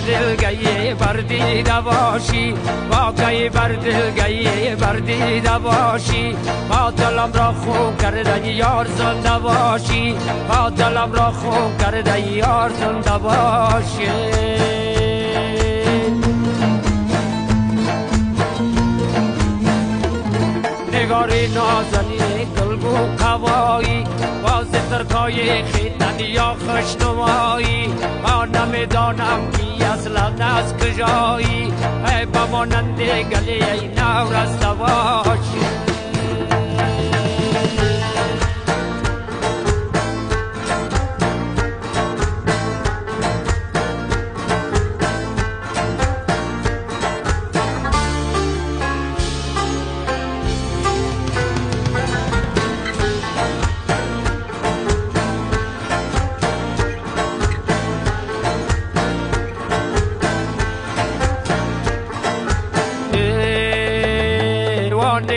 دلگی بردیده باشی واقعی بر دلگی بردیده باشی با دلم را خون کرده یار زنده باشی با دلم را خون کرده یار زنده باشی نگاری نازنی گلگو قوایی باز ترکای خیتن یا خوشنمایی ما نمیدانم کی اصلا از کجایی ای با مانند گلی ای نورسته باشی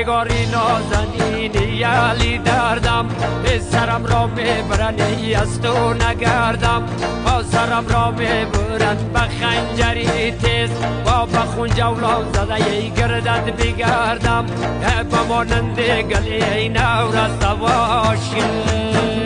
نگاری نازنین یالی دردم سرم را میبرن از تو نگردم با سرم را میبرن به خنجری تیز با بخون جولان زده ای گردت بگردم به مانند گلی نورسته باشی